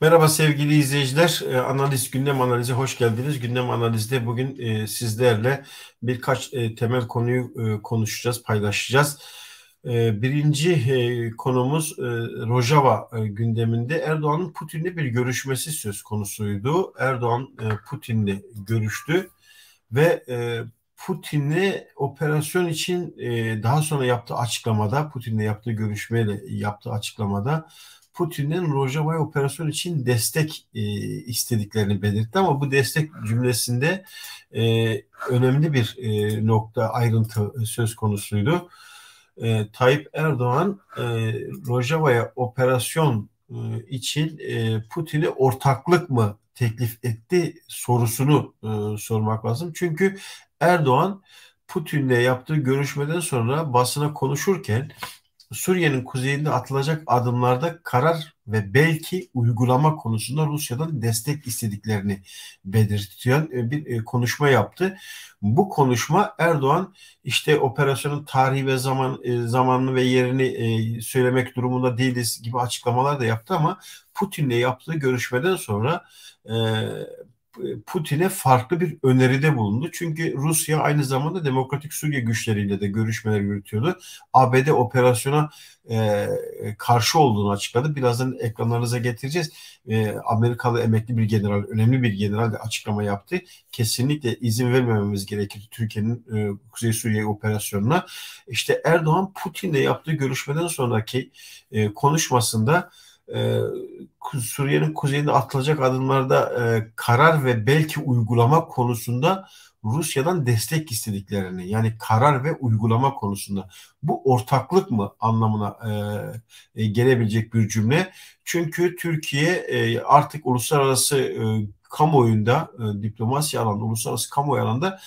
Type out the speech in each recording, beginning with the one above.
Merhaba sevgili izleyiciler. Analiz Gündem Analizi hoş geldiniz. Gündem Analiz'de bugün sizlerle birkaç temel konuyu konuşacağız, paylaşacağız. Birinci konumuz Rojava gündeminde Erdoğan'ın Putin'le bir görüşmesi söz konusuydu. Erdoğan Putin'le görüştü ve Putin'le operasyon için daha sonra yaptığı açıklamada, Putin'le yaptığı görüşmeyle yaptığı açıklamada Putin'in Rojava operasyon için destek istediklerini belirtti ama bu destek cümlesinde önemli bir nokta, ayrıntı söz konusuydu. Tayyip Erdoğan Rojava'ya operasyon için Putin'e ortaklık mı teklif etti sorusunu sormak lazım. Çünkü Erdoğan Putin'le yaptığı görüşmeden sonra basına konuşurken Suriye'nin kuzeyinde atılacak adımlarda karar ve belki uygulama konusunda Rusya'dan destek istediklerini belirtiyor bir konuşma yaptı. Bu konuşma Erdoğan işte operasyonun tarihi ve zamanını ve yerini söylemek durumunda değiliz gibi açıklamalar da yaptı ama Putin'le yaptığı görüşmeden sonra e, Putin'e farklı bir öneride bulundu. Çünkü Rusya aynı zamanda Demokratik Suriye güçleriyle de görüşmeler yürütüyordu. ABD operasyona karşı olduğunu açıkladı. Birazdan ekranlarınıza getireceğiz. Amerikalı emekli bir general, önemli bir general de açıklama yaptı. Kesinlikle izin vermememiz gerekir Türkiye'nin Kuzey Suriye operasyonuna. İşte Erdoğan Putin'le yaptığı görüşmeden sonraki konuşmasında e, Suriye'nin kuzeyinde atılacak adımlarda karar ve belki uygulama konusunda Rusya'dan destek istediklerini, yani karar ve uygulama konusunda, bu ortaklık mı anlamına gelebilecek bir cümle. Çünkü Türkiye artık uluslararası kamuoyunda, diplomasi alanında, uluslararası kamuoyu alanında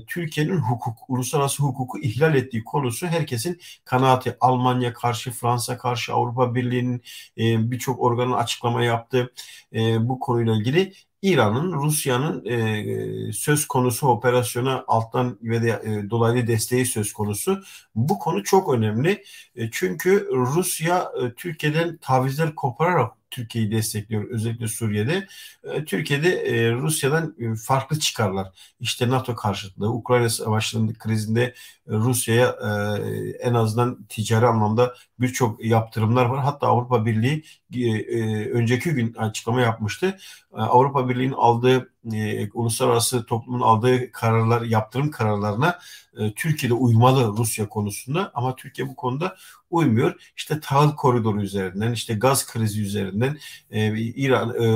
Türkiye'nin uluslararası hukuku ihlal ettiği konusu herkesin kanaati. Almanya karşı, Fransa karşı, Avrupa Birliği'nin birçok organın açıklama yaptı bu konuyla ilgili. İran'ın, Rusya'nın söz konusu operasyona alttan ve de dolaylı desteği söz konusu. Bu konu çok önemli. Çünkü Rusya Türkiye'den tavizler kopararak Türkiye'yi destekliyor, özellikle Suriye'de. Türkiye'de Rusya'dan farklı çıkarlar. İşte NATO karşıtlığı, Ukrayna Savaşı'nın krizinde Rusya'ya en azından ticari anlamda birçok yaptırımlar var. Hatta Avrupa Birliği önceki gün açıklama yapmıştı. Avrupa Birliği'nin aldığı uluslararası toplumun aldığı kararlar, yaptırım kararlarına Türkiye'de uymalı Rusya konusunda, ama Türkiye bu konuda uymuyor. İşte tahıl koridoru üzerinden, işte gaz krizi üzerinden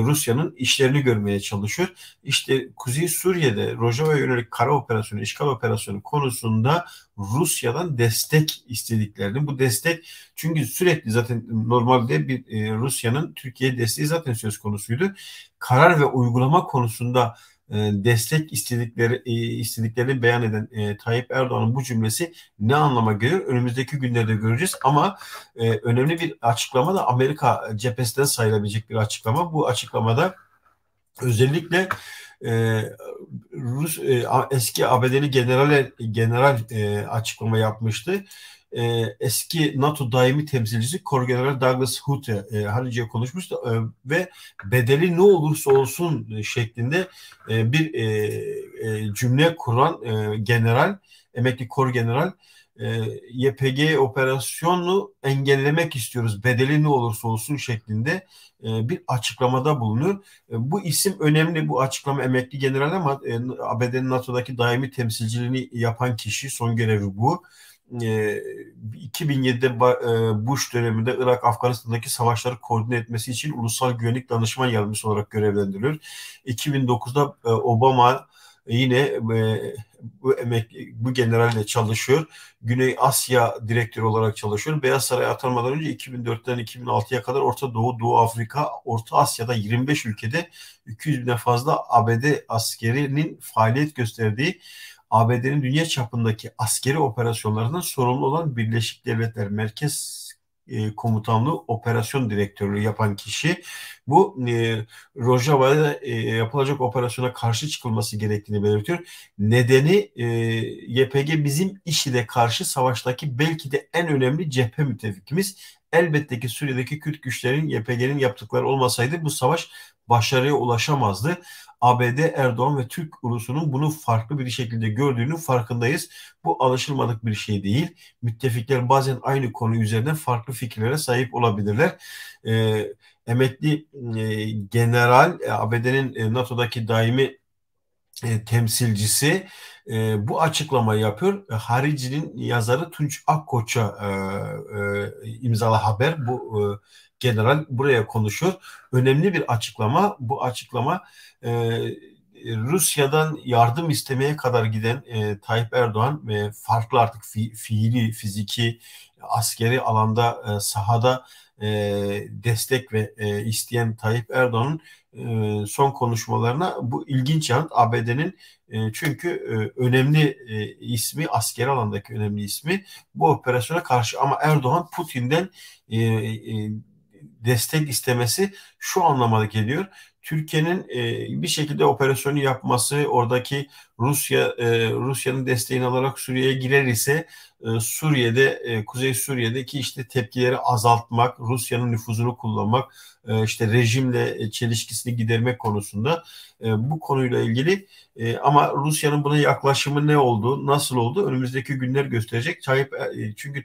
Rusya'nın işlerini görmeye çalışıyor. İşte Kuzey Suriye'de Rojava'ya yönelik kara operasyonu, işgal operasyonu konusunda Rusya'dan destek istediklerini, bu destek, çünkü sürekli zaten normalde bir Rusya'nın Türkiye desteği zaten söz konusuydu. Karar ve uygulama konusunda destek istediklerini beyan eden Tayyip Erdoğan'ın bu cümlesi ne anlama gelir? Önümüzdeki günlerde göreceğiz. Ama önemli bir açıklama da Amerika cephesinden sayılabilecek bir açıklama. Bu açıklamada özellikle e, eski ABD'li general açıklama yapmıştı. Eski NATO daimi temsilcisi Korgeneral Douglas Hood Halice'ye konuşmuştu ve bedeli ne olursa olsun şeklinde bir cümle kuran general, emekli kor general, YPG operasyonu engellemek istiyoruz, bedeli ne olursa olsun şeklinde bir açıklamada bulunuyor. Bu isim önemli, bu açıklama emekli general, ama ABD'nin NATO'daki daimi temsilciliğini yapan kişi, son görevi bu. 2007'de Bush döneminde Irak, Afganistan'daki savaşları koordine etmesi için Ulusal Güvenlik Danışman Yardımcısı olarak görevlendiriliyor. 2009'da Obama yine bu generalle çalışıyor. Güney Asya direktörü olarak çalışıyor. Beyaz Saray'a atanmadan önce 2004'ten 2006'ya kadar Orta Doğu, Doğu Afrika, Orta Asya'da 25 ülkede 200 binden fazla ABD askerinin faaliyet gösterdiği, ABD'nin dünya çapındaki askeri operasyonlarından sorumlu olan Birleşik Devletler Merkez Komutanlığı Operasyon Direktörlüğü yapan kişi. Bu Rojava'da yapılacak operasyona karşı çıkılması gerektiğini belirtiyor. Nedeni YPG bizim IŞİD'e karşı savaştaki belki de en önemli cephe müttefikimiz. Elbette ki Suriye'deki Kürt güçlerin YPG'nin yaptıkları olmasaydı bu savaş başarıya ulaşamazdı. ABD, Erdoğan ve Türk ulusunun bunu farklı bir şekilde gördüğünün farkındayız. Bu alışılmadık bir şey değil. Müttefikler bazen aynı konu üzerinden farklı fikirlere sahip olabilirler. Emekli general ABD'nin NATO'daki daimi temsilcisi bu açıklamayı yapıyor. Harici'nin yazarı Tunç Akkoç'a imzalı haber bu general buraya konuşuyor. Önemli bir açıklama. Bu açıklama Rusya'dan yardım istemeye kadar giden Tayyip Erdoğan farklı artık fiili, fiziki, askeri alanda sahada destek ve isteyen Tayyip Erdoğan'ın son konuşmalarına bu ilginç yanıt ABD'nin çünkü önemli ismi askeri alandaki önemli ismi bu operasyona karşı ama Erdoğan Putin'den destek istemesi şu anlama geliyor. Türkiye'nin bir şekilde operasyonu yapması, oradaki Rusya'nın desteğini alarak Suriye'ye girer ise Suriye'de Kuzey Suriye'deki işte tepkileri azaltmak, Rusya'nın nüfuzunu kullanmak, işte rejimle çelişkisini gidermek konusunda bu konuyla ilgili ama Rusya'nın buna yaklaşımı ne oldu, nasıl oldu önümüzdeki günler gösterecek. Çünkü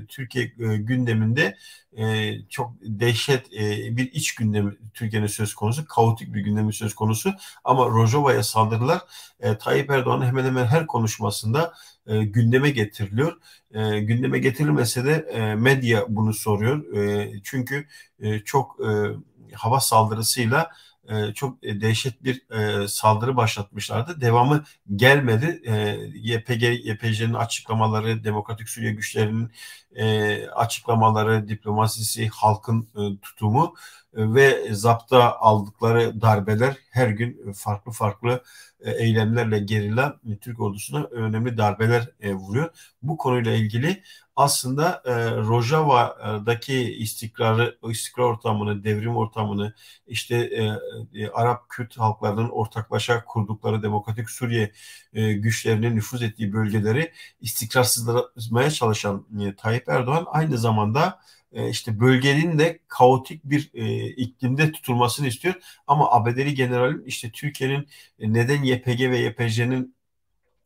Türkiye gündeminde çok dehşet bir iç gündemi Türkiye'nin söz konusu, kaotik bir gündemi söz konusu ama Rojava'ya saldırılar Tayyip Erdoğan'ın hemen hemen her konuşmasında gündeme getiriliyor. Gündeme getirilmese de medya bunu soruyor. Çünkü çok hava saldırısıyla çok dehşet bir saldırı başlatmışlardı. Devamı gelmedi. YPG'nin açıklamaları, Demokratik Suriye güçlerinin açıklamaları, diplomasisi, halkın tutumu ve zapta aldıkları darbeler her gün farklı farklı eylemlerle gerilla Türk ordusuna önemli darbeler vuruyor. Bu konuyla ilgili aslında Rojava'daki istikrar ortamını, devrim ortamını, işte Arap Kürt halklarının ortaklaşa kurdukları Demokratik Suriye güçlerinin nüfuz ettiği bölgeleri istikrarsızlaştırmaya çalışan Tayyip Erdoğan aynı zamanda işte bölgenin de kaotik bir iklimde tutulmasını istiyor. Ama ABD'li generalin işte Türkiye'nin neden YPG ve YPJ'nin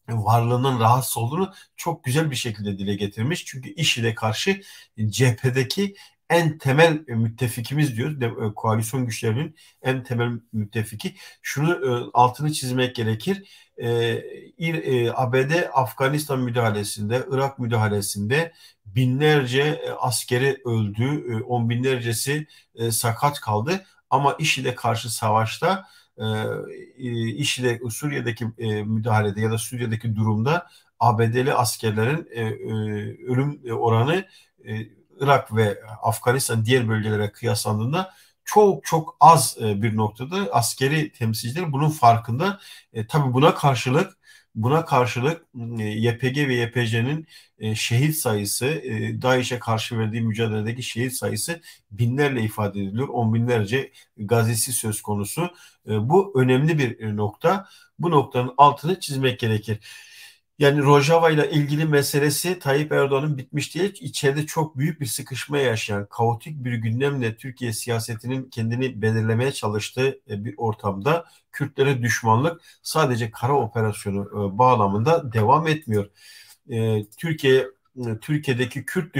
varlığından rahatsız olduğunu çok güzel bir şekilde dile getirmiş. Çünkü IŞİD'e karşı cephedeki en temel müttefikimiz diyor. Koalisyon güçlerinin en temel müttefiki. Şunu altını çizmek gerekir. ABD Afganistan müdahalesinde, Irak müdahalesinde binlerce askeri öldü, on binlercesi sakat kaldı. Ama IŞİD'e karşı savaşta IŞİD'e Suriye'deki müdahalede ya da Suriye'deki durumda ABD'li askerlerin ölüm oranı Irak ve Afganistan diğer bölgelere kıyaslandığında çok çok az bir noktada askeri temsilciler bunun farkında. Tabii buna karşılık YPG ve YPJ'nin şehit sayısı, DAEŞ'e karşı verdiği mücadeledeki şehit sayısı binlerle ifade ediliyor. On binlerce gazisi söz konusu. Bu önemli bir nokta. Bu noktanın altını çizmek gerekir. Yani Rojava ile ilgili meselesi Tayyip Erdoğan'ın bitmiş değil. İçeride çok büyük bir sıkışma yaşayan, kaotik bir gündemle Türkiye siyasetinin kendini belirlemeye çalıştığı bir ortamda Kürtlere düşmanlık sadece kara operasyonu bağlamında devam etmiyor. Türkiye'deki Kürt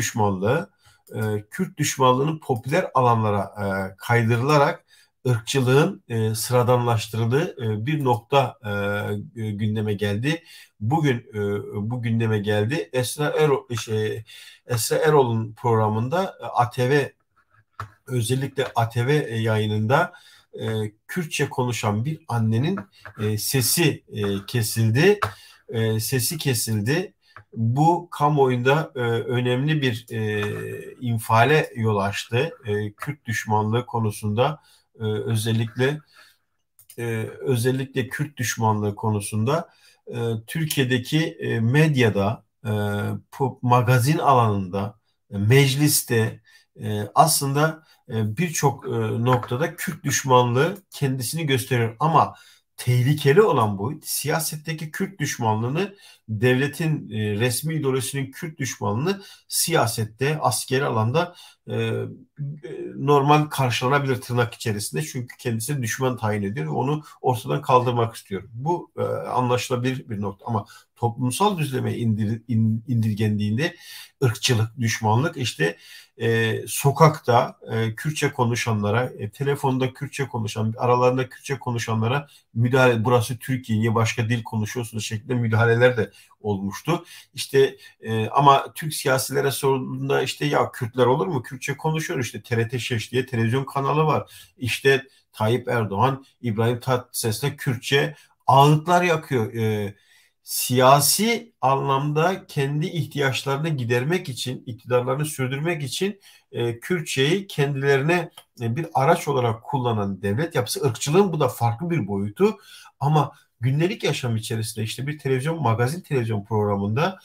düşmanlığının popüler alanlara kaydırılarak ırkçılığın sıradanlaştırıldığı bir nokta gündeme geldi. Bugün bu gündeme geldi. Esra Erol'un programında özellikle ATV yayınında Kürtçe konuşan bir annenin sesi kesildi. Sesi kesildi. Bu kamuoyunda önemli bir infiale yol açtı. Kürt düşmanlığı konusunda özellikle Kürt düşmanlığı konusunda Türkiye'deki medyada, magazin alanında, mecliste aslında birçok noktada Kürt düşmanlığı kendisini gösteriyor. Ama tehlikeli olan bu. Siyasetteki Kürt düşmanlığını, devletin resmi ideolojisinin Kürt düşmanlığını siyasette, askeri alanda normal karşılanabilir tırnak içerisinde. Çünkü kendisi düşman tayin ediyor ve onu ortadan kaldırmak istiyor. Bu anlaşılabilir bir nokta ama toplumsal düzleme indirgendiğinde ırkçılık, düşmanlık işte sokakta Kürtçe konuşanlara, telefonda Kürtçe konuşan, aralarında Kürtçe konuşanlara müdahale, burası Türkiye, niye başka dil konuşuyorsunuz şeklinde müdahaleler de olmuştu. İşte ama Türk siyasilere sorduğunda işte ya Kürtler olur mu? Kürtçe konuşuyor işte TRT Şeş diye televizyon kanalı var. İşte Tayyip Erdoğan, İbrahim Tatlıses'le Kürtçe ağıtlar yakıyor. Siyasi anlamda kendi ihtiyaçlarını gidermek için, iktidarlarını sürdürmek için Kürtçeyi kendilerine bir araç olarak kullanan devlet yapısı, ırkçılığın bu da farklı bir boyutu. Ama gündelik yaşam içerisinde işte bir magazin televizyon programında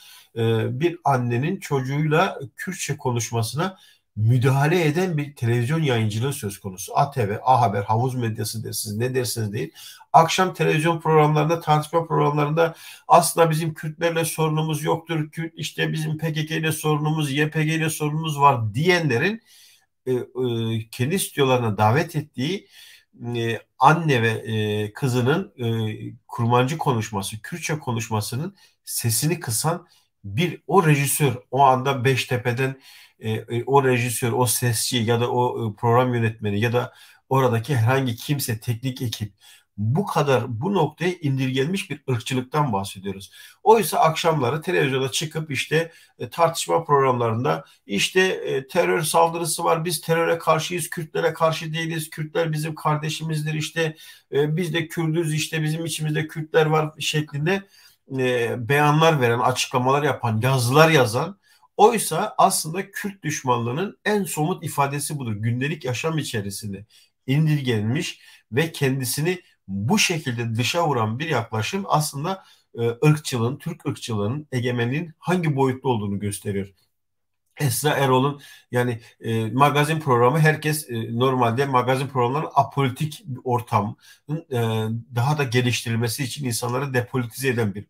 bir annenin çocuğuyla Kürtçe konuşmasına müdahale eden bir televizyon yayıncılığı söz konusu. ATV, A Haber, havuz medyası dersiniz, ne dersiniz değil. Akşam televizyon programlarında, tartışma programlarında aslında bizim Kürtlerle sorunumuz yoktur. Kürt işte bizim PKK ile sorunumuz, YPG ile sorunumuz var diyenlerin kendi stüdyolarına davet ettiği anne ve kızının kurmancı konuşması, Kürtçe konuşmasının sesini kısan bir o rejisör, o anda Beştepe'den o rejisör, o sesçi ya da o program yönetmeni ya da oradaki herhangi kimse, teknik ekip bu kadar bu noktaya indirgenmiş bir ırkçılıktan bahsediyoruz. Oysa akşamları televizyona çıkıp işte tartışma programlarında işte terör saldırısı var, biz teröre karşıyız, Kürtlere karşı değiliz, Kürtler bizim kardeşimizdir, işte biz de Kürdüz, işte bizim içimizde Kürtler var şeklinde beyanlar veren, açıklamalar yapan, yazılar yazan. Oysa aslında Kürt düşmanlığının en somut ifadesi budur. Gündelik yaşam içerisinde indirgenmiş ve kendisini bu şekilde dışa vuran bir yaklaşım aslında ırkçılığın, Türk ırkçılığının, egemenliğin hangi boyutta olduğunu gösteriyor. Esra Erol'un yani magazin programı herkes normalde magazin programlarının apolitik bir ortamın daha da geliştirilmesi için insanları depolitize eden bir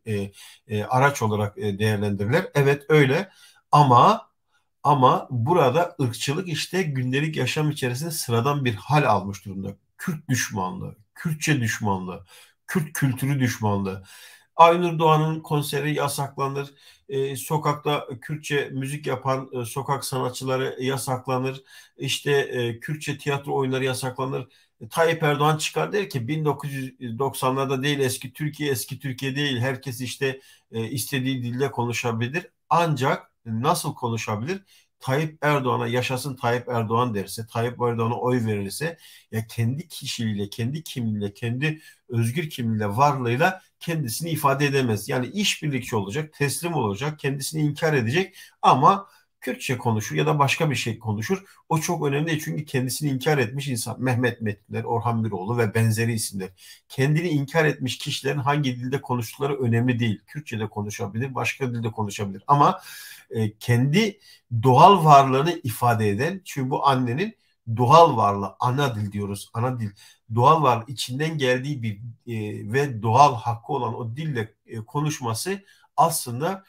araç olarak değerlendirirler. Evet öyle ama burada ırkçılık işte gündelik yaşam içerisinde sıradan bir hal almış durumda. Kürt düşmanlığı, Kürtçe düşmanlığı, Kürt kültürü düşmanlığı. Aynur Doğan'ın konseri yasaklanır. Sokakta Kürtçe müzik yapan sokak sanatçıları yasaklanır. İşte Kürtçe tiyatro oyunları yasaklanır. Tayyip Erdoğan çıkar der ki 1990'larda değil eski Türkiye eski Türkiye değil. Herkes işte istediği dilde konuşabilir. Ancak nasıl konuşabilir? Tayyip Erdoğan'a yaşasın Tayyip Erdoğan derse, Tayyip Erdoğan'a oy verilirse ya kendi kişiliğiyle, kendi kimliğiyle, kendi özgür kimliğiyle, varlığıyla kendisini ifade edemez. Yani işbirlikçi olacak, teslim olacak, kendisini inkar edecek ama Kürtçe konuşur ya da başka bir şey konuşur. O çok önemli değil çünkü kendisini inkar etmiş insan. Mehmet Metinler, Orhan Miroğlu ve benzeri isimler. Kendini inkar etmiş kişilerin hangi dilde konuştukları önemli değil. Kürtçe de konuşabilir, başka dilde konuşabilir. Ama kendi doğal varlığını ifade eden, çünkü bu annenin doğal varlığı, ana dil diyoruz, ana dil. Doğal varlığı içinden geldiği bir ve doğal hakkı olan o dille konuşması aslında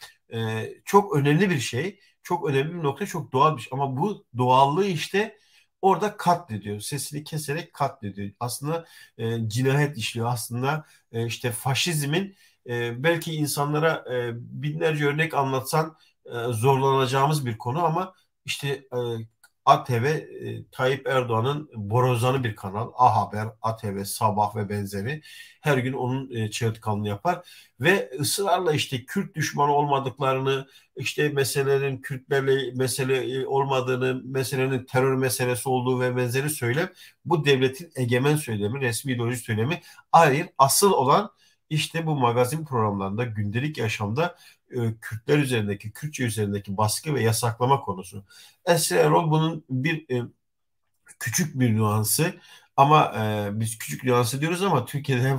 çok önemli bir şey. Çok önemli bir nokta, çok doğal bir şey. Ama bu doğallığı işte orada katlediyor. Sesini keserek katlediyor. Aslında cinayet işliyor. Aslında işte faşizmin belki insanlara binlerce örnek anlatsan zorlanacağımız bir konu ama işte ATV Tayyip Erdoğan'ın borazanı bir kanal. A Haber, ATV, Sabah ve benzeri her gün onun çığırtkanlığını yapar ve ısrarla işte Kürt düşmanı olmadıklarını, işte meselelerin Kürtlerle mesele olmadığını, meselenin terör meselesi olduğu ve benzeri söylem bu devletin egemen söylemi, resmi ideoloji söylemi. Hayır, asıl olan işte bu magazin programlarında, gündelik yaşamda Kürtler üzerindeki, Kürtçe üzerindeki baskı ve yasaklama konusu. Esra Erol bunun bir küçük bir nüansı ama biz küçük nüansı diyoruz ama Türkiye'de en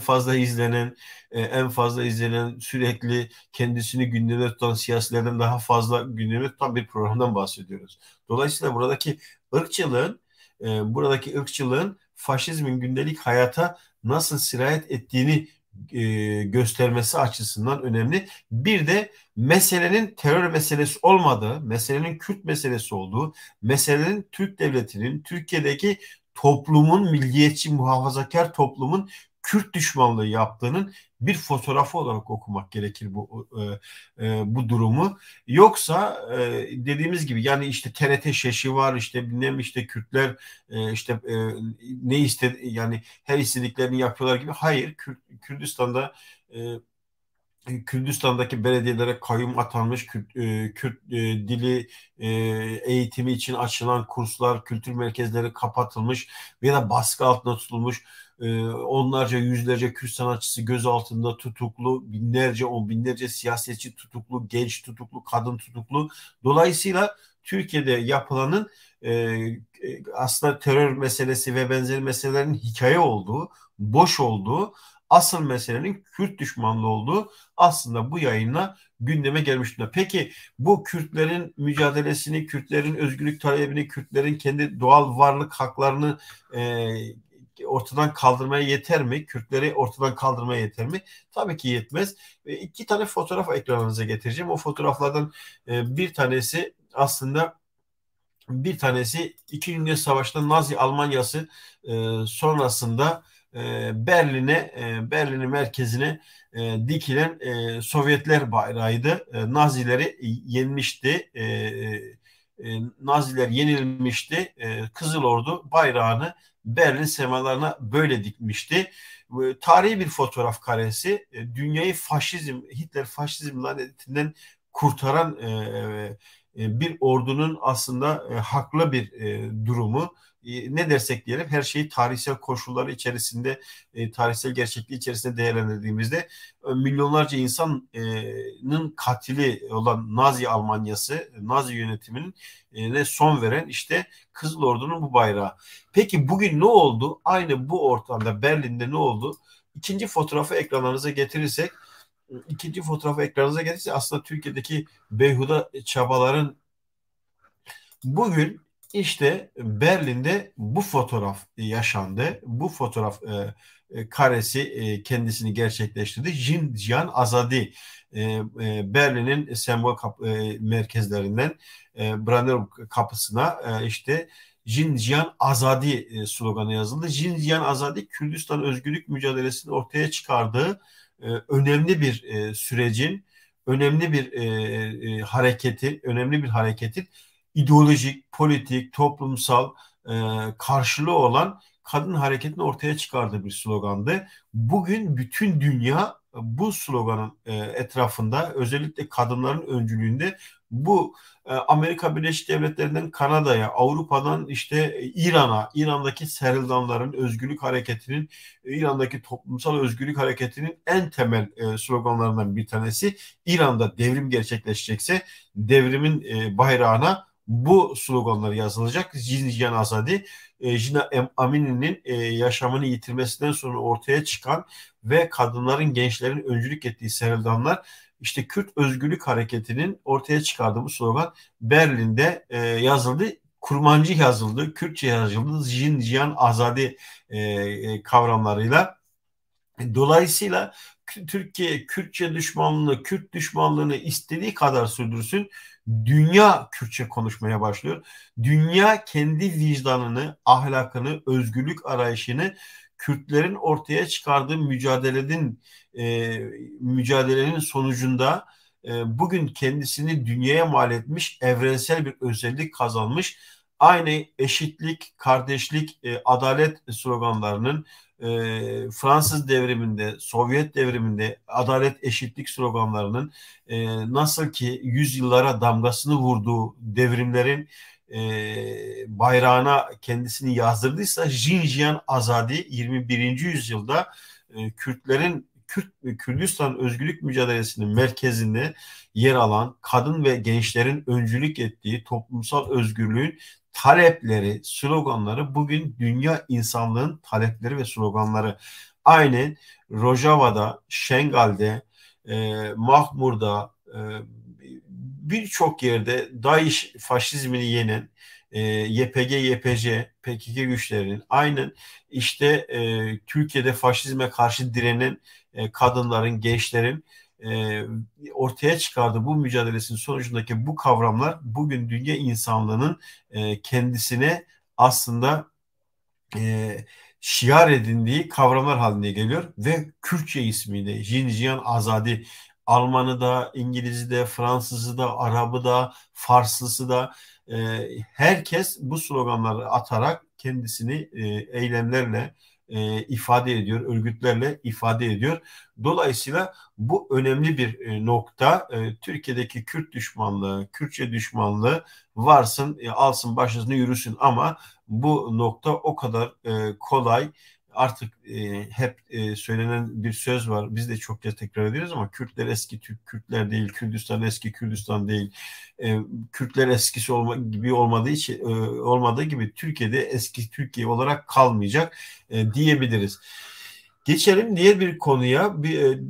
fazla izlenen sürekli kendisini gündeme tutan siyasilerden daha fazla gündeme tutan bir programdan bahsediyoruz. Dolayısıyla buradaki ırkçılığın buradaki ırkçılığın faşizmin gündelik hayata nasıl sirayet ettiğini göstermesi açısından önemli. Bir de meselenin terör meselesi olmadığı, meselenin Kürt meselesi olduğu, meselenin Türk devletinin, Türkiye'deki toplumun, milliyetçi muhafazakar toplumun Kürt düşmanlığı yaptığının bir fotoğrafı olarak okumak gerekir bu durumu. Yoksa dediğimiz gibi yani işte TRT şeşi var, işte bilmem işte Kürtler işte ne istedi yani her istediklerini yapıyorlar gibi. Hayır, Kürdistan'da Kürdistan'daki belediyelere kayyum atanmış, Kürt dili eğitimi için açılan kurslar, kültür merkezleri kapatılmış veya da baskı altında tutulmuş. Onlarca, yüzlerce Kürt sanatçısı gözaltında tutuklu, binlerce, on binlerce siyasetçi tutuklu, genç tutuklu, kadın tutuklu. Dolayısıyla Türkiye'de yapılanın aslında terör meselesi ve benzeri meselelerin hikaye olduğu, boş olduğu, asıl meselenin Kürt düşmanlığı olduğu aslında bu yayınla gündeme gelmiş durumda. Peki bu Kürtlerin mücadelesini, Kürtlerin özgürlük talebini, Kürtlerin kendi doğal varlık haklarını ortadan kaldırmaya yeter mi? Kürtleri ortadan kaldırmaya yeter mi? Tabii ki yetmez. İki tane fotoğraf ekranınıza getireceğim. O fotoğraflardan bir tanesi aslında İkinci Dünya Savaşı'nda Nazi Almanyası sonrasında Berlin'in merkezine dikilen Sovyetler bayrağıydı. Nazileri yenmişti. Naziler yenilmişti. Kızıl Ordu bayrağını Berlin semalarına böyle dikmişti. Tarihi bir fotoğraf karesi. Dünyayı Hitler faşizm lanetinden kurtaran bir ordunun aslında haklı bir durumu. Ne dersek diyelim her şeyi tarihsel koşulları içerisinde, tarihsel gerçekliği içerisinde değerlendirdiğimizde milyonlarca insanın katili olan Nazi Almanyası, Nazi yönetiminin ne son veren işte Kızıl Ordu'nun bu bayrağı. Peki bugün ne oldu? Aynı bu ortamda Berlin'de ne oldu? İkinci fotoğrafı ekranınıza getirirse aslında Türkiye'deki beyhuda çabaların bugün işte Berlin'de bu fotoğraf yaşandı. Bu fotoğraf karesi kendisini gerçekleştirdi. Xinjiang Azadi Berlin'in sembol merkezlerinden Brandenburg kapısına işte Xinjiang Azadi sloganı yazıldı. Xinjiang Azadi Kürdistan özgürlük mücadelesini ortaya çıkardığı önemli bir sürecin, önemli bir hareketin ideolojik, politik, toplumsal karşılığı olan kadın hareketini ortaya çıkardığı bir slogandı. Bugün bütün dünya bu sloganın etrafında özellikle kadınların öncülüğünde bu Amerika Birleşik Devletleri'nden Kanada'ya, Avrupa'dan işte İran'daki Serhildanların özgürlük hareketinin, İran'daki toplumsal özgürlük hareketinin en temel sloganlarından bir tanesi. İran'da devrim gerçekleşecekse devrimin bayrağına bu sloganlar yazılacak. Xinjiang Azadi, Jina Amini'nin yaşamını yitirmesinden sonra ortaya çıkan ve kadınların, gençlerin öncülük ettiği Serhildanlar işte Kürt Özgürlük Hareketi'nin ortaya çıkardığı bu slogan Berlin'de yazıldı. Kurmancı yazıldı, Kürtçe yazıldı, Xinjiang Azadi kavramlarıyla. Dolayısıyla Türkiye Kürtçe düşmanlığını, Kürt düşmanlığını istediği kadar sürdürsün. Dünya Kürtçe konuşmaya başlıyor. Dünya kendi vicdanını, ahlakını, özgürlük arayışını Kürtlerin ortaya çıkardığı mücadelenin sonucunda bugün kendisini dünyaya mal etmiş, evrensel bir özellik kazanmış. Aynı eşitlik, kardeşlik, adalet sloganlarının Fransız devriminde, Sovyet devriminde adalet, eşitlik sloganlarının nasıl ki yüzyıllara damgasını vurduğu devrimlerin bayrağına kendisini yazdırdıysa Xinjiang Azadi 21. yüzyılda Kürdistan özgürlük mücadelesinin merkezinde yer alan kadın ve gençlerin öncülük ettiği toplumsal özgürlüğün talepleri, sloganları bugün dünya insanlığın talepleri ve sloganları. Aynen Rojava'da, Şengal'de, Mahmur'da birçok yerde DAEŞ faşizmini yenen YPG, YPJ, PKK güçlerinin, aynen işte Türkiye'de faşizme karşı direnen kadınların, gençlerin e, ortaya çıkardığı bu mücadelesinin sonucundaki bu kavramlar bugün dünya insanlığının kendisine aslında e, şiar edindiği kavramlar haline geliyor ve Kürtçe ismiyle Jinjiyan Azadi, Almanı da, İngiliz'i de, Fransız'ı da, Arap'ı da, Farslısı da e, herkes bu sloganları atarak kendisini eylemlerle ifade ediyor, örgütlerle ifade ediyor. Dolayısıyla bu önemli bir nokta. Türkiye'deki Kürt düşmanlığı, Kürtçe düşmanlığı varsın, alsın başını yürüsün ama bu nokta o kadar kolay. Artık hep söylenen bir söz var. Biz de çok kez tekrar ediyoruz ama Kürtler eski Türk Kürtler değil, Kürdistan eski Kürdistan değil. Kürtler eskisi gibi olmadığı için olmadığı gibi Türkiye'de eski Türkiye olarak kalmayacak diyebiliriz. Geçelim diğer bir konuya.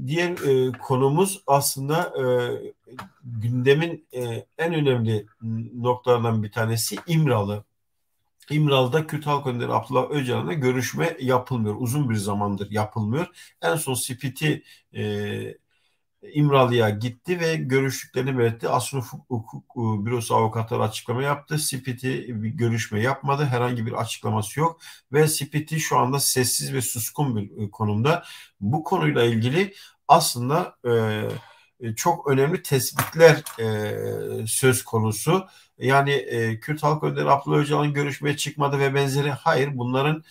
Diğer konumuz aslında gündemin en önemli noktalarından bir tanesi İmralı. İmralı'da Kürt Halk Önderi Abdullah Öcalan'la görüşme yapılmıyor. Uzun bir zamandır yapılmıyor. En son Spiti İmralı'ya gitti ve görüştüklerini belirtti. Asrın Hukuk Bürosu avukatları açıklama yaptı. Spiti bir görüşme yapmadı. Herhangi bir açıklaması yok. Ve Spiti şu anda sessiz ve suskun bir konumda. Bu konuyla ilgili aslında çok önemli tespitler söz konusu. Yani Kürt Halk Önderi Abdullah Öcalan görüşmeye çıkmadı ve benzeri. Hayır, bunların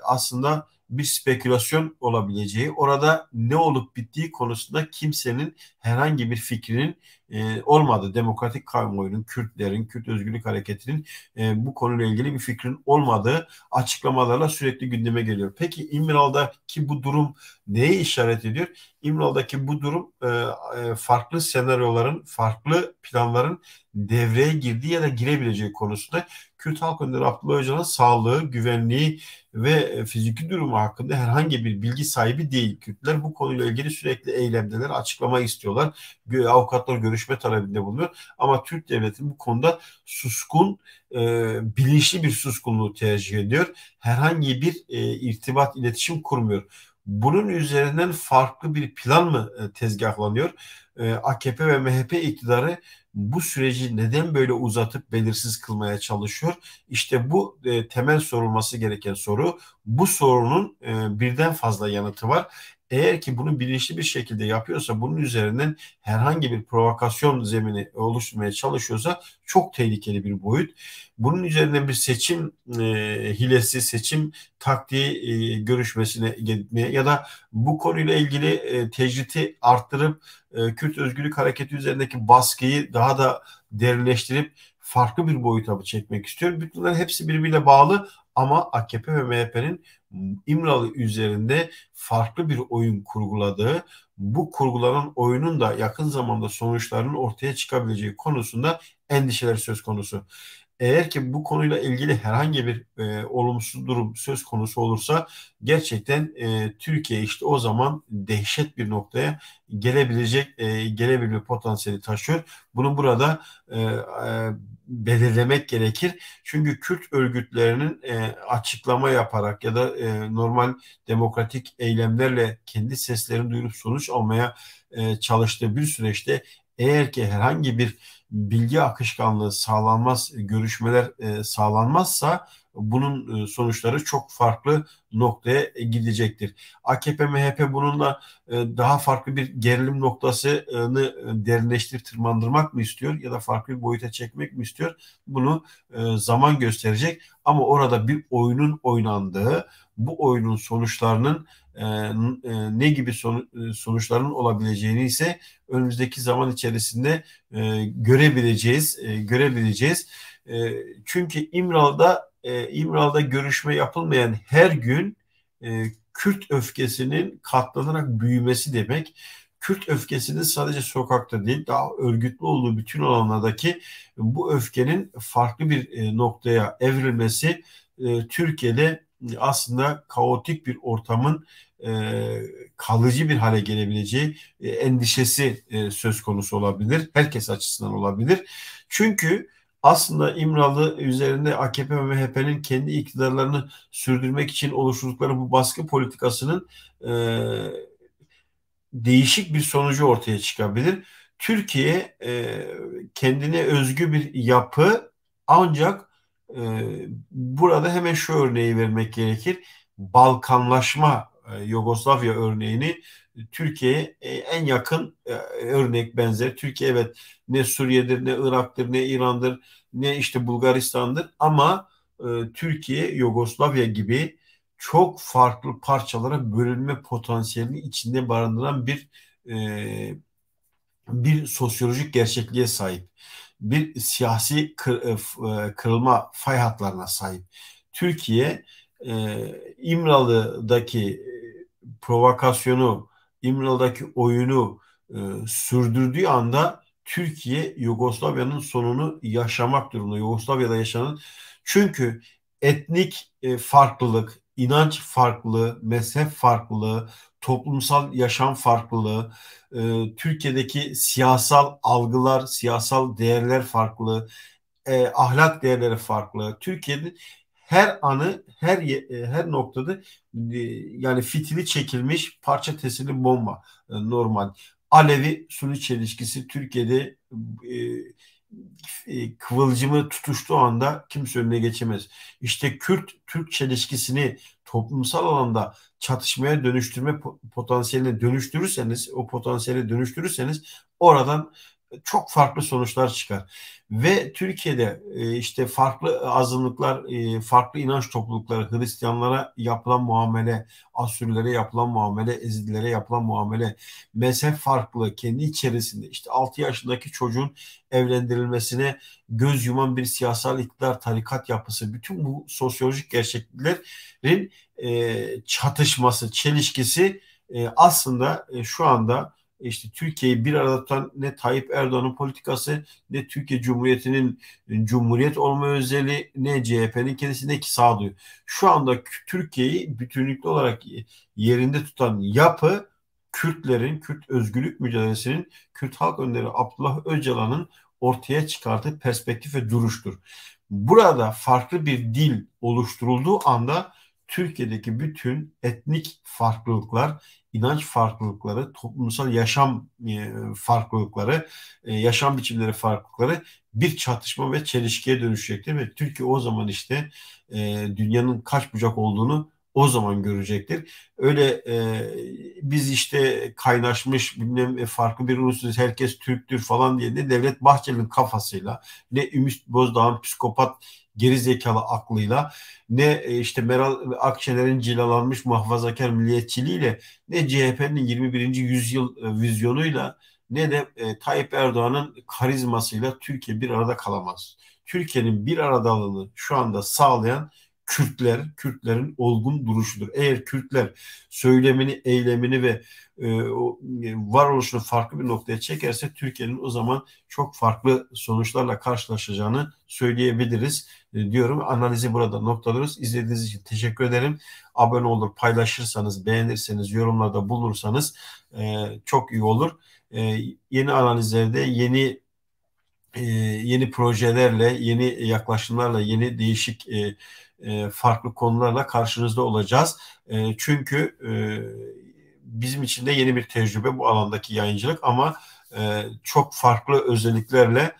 aslında bir spekülasyon olabileceği, orada ne olup bittiği konusunda kimsenin herhangi bir fikrinin olmadığı, demokratik kamuoyunun, Kürtlerin, Kürt Özgürlük Hareketi'nin bu konuyla ilgili bir fikrin olmadığı açıklamalarla sürekli gündeme geliyor. Peki İmralı'daki bu durum neye işaret ediyor? İmralı'daki bu durum farklı senaryoların, farklı planların devreye girdiği ya da girebileceği konusunda Kürt Halk Önderi Abdullah Öcalan'ın sağlığı, güvenliği ve fiziki durumu hakkında herhangi bir bilgi sahibi değil. Kürtler bu konuyla ilgili sürekli eylemdeler, açıklama istiyorlar. Avukatlar görüşme talebinde bulunuyor. Ama Türk devleti bu konuda suskun, bilinçli bir suskunluğu tercih ediyor. Herhangi bir irtibat, iletişim kurmuyor. Bunun üzerinden farklı bir plan mı tezgahlanıyor? AKP ve MHP iktidarı bu süreci neden böyle uzatıp belirsiz kılmaya çalışıyor? İşte bu temel sorulması gereken soru. Bu sorunun birden fazla yanıtı var. Eğer ki bunu bilinçli bir şekilde yapıyorsa, bunun üzerinden herhangi bir provokasyon zemini oluşturmaya çalışıyorsa çok tehlikeli bir boyut. Bunun üzerinden bir seçim hilesi, seçim taktiği görüşmesine gitmeye ya da bu konuyla ilgili tecriti arttırıp Kürt Özgürlük Hareketi üzerindeki baskıyı daha da derinleştirip farklı bir boyuta mı çekmek istiyor? Bütün bunların hepsi birbiriyle bağlı ama AKP ve MHP'nin İmralı üzerinde farklı bir oyun kurguladığı, bu kurgulanan oyunun da yakın zamanda sonuçlarının ortaya çıkabileceği konusunda endişeler söz konusu. Eğer ki bu konuyla ilgili herhangi bir olumsuz durum söz konusu olursa gerçekten Türkiye işte o zaman dehşet bir noktaya gelebilme potansiyeli taşıyor. Bunu burada belirlemek gerekir. Çünkü Kürt örgütlerinin açıklama yaparak ya da normal demokratik eylemlerle kendi seslerini duyurup sonuç almaya çalıştığı bir süreçte eğer ki herhangi bir bilgi akışkanlığı sağlanmaz, görüşmeler sağlanmazsa bunun sonuçları çok farklı noktaya gidecektir. AKP, MHP bununla daha farklı bir gerilim noktasını derinleştirip tırmandırmak mı istiyor ya da farklı bir boyuta çekmek mi istiyor? Bunu zaman gösterecek ama orada bir oyunun oynandığı, bu oyunun sonuçlarının ne gibi sonuçların olabileceğini ise önümüzdeki zaman içerisinde görebileceğiz. Çünkü İmralı'da görüşme yapılmayan her gün Kürt öfkesinin katlanarak büyümesi demek. Kürt öfkesinin sadece sokakta değil, daha örgütlü olduğu bütün alanlardaki bu öfkenin farklı bir noktaya evrilmesi Türkiye'de aslında kaotik bir ortamın e, kalıcı bir hale gelebileceği endişesi söz konusu olabilir. Herkes açısından olabilir. Çünkü Aslında İmralı üzerinde AKP ve MHP'nin kendi iktidarlarını sürdürmek için oluşturdukları bu baskı politikasının e, değişik bir sonucu ortaya çıkabilir. Türkiye kendine özgü bir yapı, ancak e, burada hemen şu örneği vermek gerekir. Balkanlaşma, Yugoslavya örneğini Türkiye'ye en yakın örnek benzer. Türkiye, evet, ne Suriye'dir, ne Irak'tır, ne İran'dır, ne işte Bulgaristan'dır, ama Türkiye Yugoslavya gibi çok farklı parçalara bölünme potansiyelini içinde barındıran e, bir sosyolojik gerçekliğe sahip. Bir siyasi kırılma fay hatlarına sahip. Türkiye İmralı'daki provokasyonu, İmralı'daki oyunu sürdürdüğü anda Türkiye Yugoslavya'nın sonunu yaşamak durumunda. Yugoslavya'da yaşanan, çünkü etnik farklılık, inanç farklılığı, mezhep farklılığı, toplumsal yaşam farklılığı, Türkiye'deki siyasal algılar, siyasal değerler farklı, ahlak değerleri farklı. Türkiye'nin her anı, her noktada yani fitili çekilmiş parça tesirli bomba, normal. Alevi-Suni çelişkisi Türkiye'de kıvılcımı tutuştuğu anda kimse önüne geçemez. İşte Kürt-Türk çelişkisini toplumsal alanda çatışmaya dönüştürme potansiyeline dönüştürürseniz, o potansiyeli dönüştürürseniz oradan çok farklı sonuçlar çıkar. Ve Türkiye'de işte farklı azınlıklar, farklı inanç toplulukları, Hristiyanlara yapılan muamele, Asurilere yapılan muamele, Ezidilere yapılan muamele, mezhep farklı, kendi içerisinde işte 6 yaşındaki çocuğun evlendirilmesine göz yuman bir siyasal iktidar, tarikat yapısı, bütün bu sosyolojik gerçekliklerin çatışması, çelişkisi aslında şu anda işte Türkiye'yi bir arada tutan ne Tayyip Erdoğan'ın politikası, ne Türkiye Cumhuriyeti'nin cumhuriyet olma özelliği, ne CHP'nin kendisi, ne ki sağduyu. Şu anda Türkiye'yi bütünlüklü olarak yerinde tutan yapı, Kürtlerin, Kürt özgürlük mücadelesinin, Kürt halk önderi Abdullah Öcalan'ın ortaya çıkardığı perspektif ve duruştur. Burada farklı bir dil oluşturulduğu anda Türkiye'deki bütün etnik farklılıklar, inanç farklılıkları, toplumsal yaşam farklılıkları, yaşam biçimleri farklılıkları bir çatışma ve çelişkiye dönüşecektir ve Türkiye o zaman işte dünyanın kaç bucak olduğunu o zaman görecektir. Öyle biz işte kaynaşmış bilmem farklı bir ulusuz, herkes Türktür falan diye de Devlet Bahçeli'nin kafasıyla, ne Ümit Bozdağ'ın psikopat geri zekalı aklıyla, ne işte Meral Akşener'in cilalanmış muhafazakar milliyetçiliğiyle, ne CHP'nin 21. yüzyıl vizyonuyla, ne de Tayyip Erdoğan'ın karizmasıyla Türkiye bir arada kalamaz. Türkiye'nin bir aradalığını şu anda sağlayan Kürtler, Kürtlerin olgun duruşudur. Eğer Kürtler söylemini, eylemini ve varoluşunu farklı bir noktaya çekerse Türkiye'nin o zaman çok farklı sonuçlarla karşılaşacağını söyleyebiliriz diyorum. Analizi burada noktalıyoruz. İzlediğiniz için teşekkür ederim. Abone olur, paylaşırsanız, beğenirseniz, yorumlarda bulursanız çok iyi olur. Yeni analizlerde, yeni projelerle, yeni yaklaşımlarla, yeni değişik farklı konularla karşınızda olacağız. Çünkü bizim için de yeni bir tecrübe bu alandaki yayıncılık, ama çok farklı özelliklerle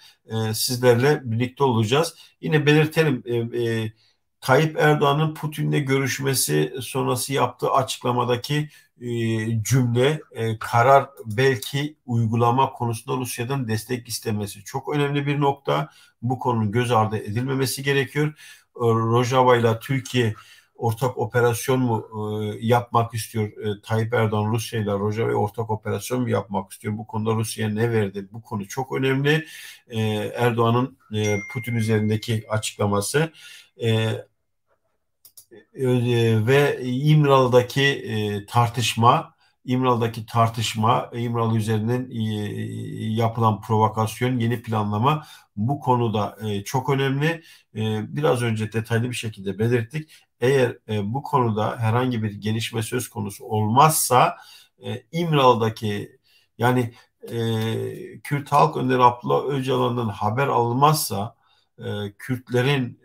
sizlerle birlikte olacağız. Yine belirtelim, Tayyip Erdoğan'ın Putin'le görüşmesi sonrası yaptığı açıklamadaki cümle, karar belki uygulama konusunda Rusya'dan destek istemesi çok önemli bir nokta. Bu konunun göz ardı edilmemesi gerekiyor. Rojava ile Türkiye ortak operasyon mu yapmak istiyor? Tayyip Erdoğan Rusya ile Rojava'ya ortak operasyon mu yapmak istiyor? Bu konuda Rusya'ya ne verdi? Bu konu çok önemli. Erdoğan'ın Putin üzerindeki açıklaması. E, Ve İmralı'daki tartışma, İmralı üzerinden yapılan provokasyon, yeni planlama, bu konuda çok önemli. Biraz önce detaylı bir şekilde belirttik. Eğer bu konuda herhangi bir gelişme söz konusu olmazsa, İmralı'daki, yani Kürt Halk Önderi Abdullah Öcalan'dan haber alınmazsa, Kürtlerin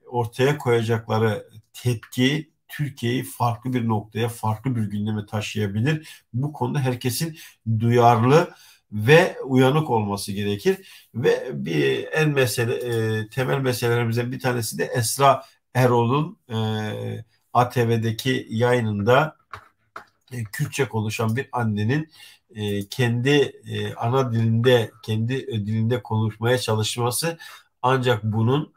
ortaya koyacakları tepki Türkiye'yi farklı bir noktaya, farklı bir gündeme taşıyabilir. Bu konuda herkesin duyarlı ve uyanık olması gerekir. Ve bir temel meselelerimizden bir tanesi de Esra Erol'un ATV'deki yayınında Kürtçe konuşan bir annenin kendi ana dilinde, kendi dilinde konuşmaya çalışması, ancak bunun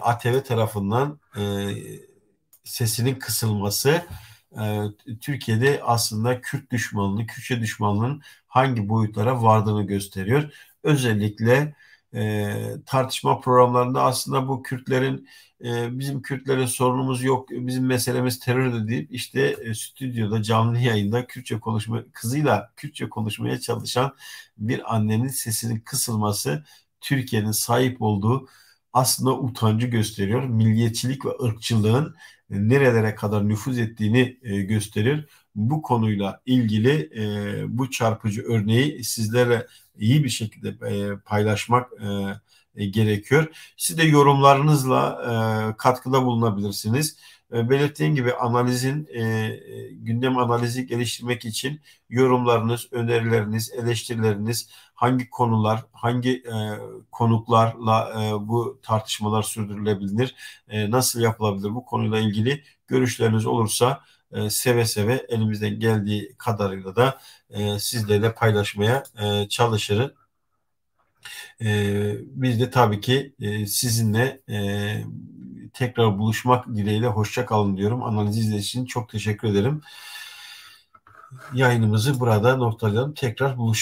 ATV tarafından sesinin kısılması Türkiye'de aslında Kürt düşmanlığı, Kürtçe düşmanlığının hangi boyutlara vardığını gösteriyor. Özellikle tartışma programlarında aslında bu Kürtlerin bizim Kürtlere sorunumuz yok, bizim meselemiz terör deyip işte stüdyoda canlı yayında kızıyla Kürtçe konuşmaya çalışan bir annenin sesinin kısılması Türkiye'nin sahip olduğu aslında utancı gösteriyor. Milliyetçilik ve ırkçılığın nerelere kadar nüfuz ettiğini gösterir. Bu konuyla ilgili bu çarpıcı örneği sizlere iyi bir şekilde paylaşmak gerekiyor. Siz de yorumlarınızla katkıda bulunabilirsiniz. Belirttiğim gibi gündem analizi geliştirmek için yorumlarınız, önerileriniz, eleştirileriniz, hangi konular, hangi konuklarla bu tartışmalar sürdürülebilir, nasıl yapılabilir, bu konuyla ilgili görüşleriniz olursa seve seve elimizden geldiği kadarıyla da sizlerle paylaşmaya çalışırız. Biz de tabii ki sizinle tekrar buluşmak dileğiyle hoşça kalın diyorum. Analiz izlediğiniz için çok teşekkür ederim. Yayınımızı burada noktalayalım. Tekrar buluşuruz.